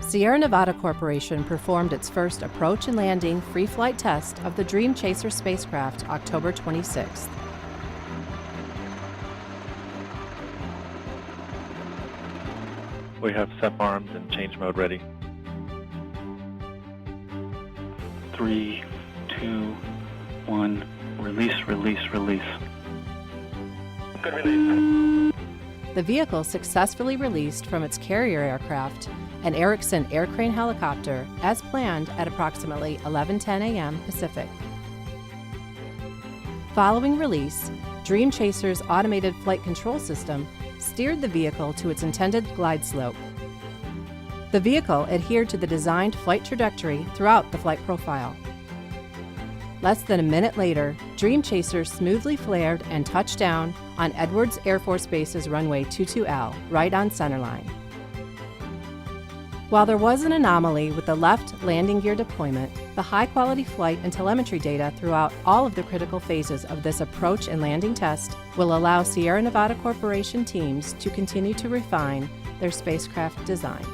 Sierra Nevada Corporation performed its first approach and landing free flight test of the Dream Chaser spacecraft October 26th. We have SEP arms and change mode ready. 3, 2, 1, release, release, release. Good release. The vehicle successfully released from its carrier aircraft, an Erickson air crane helicopter, as planned at approximately 11:10 a.m. Pacific. Following release, Dream Chaser's automated flight control system steered the vehicle to its intended glide slope. The vehicle adhered to the designed flight trajectory throughout the flight profile. Less than a minute later, Dream Chaser smoothly flared and touched down on Edwards Air Force Base's runway 22L, right on centerline. While there was an anomaly with the left landing gear deployment, the high-quality flight and telemetry data throughout all of the critical phases of this approach and landing test will allow Sierra Nevada Corporation teams to continue to refine their spacecraft design.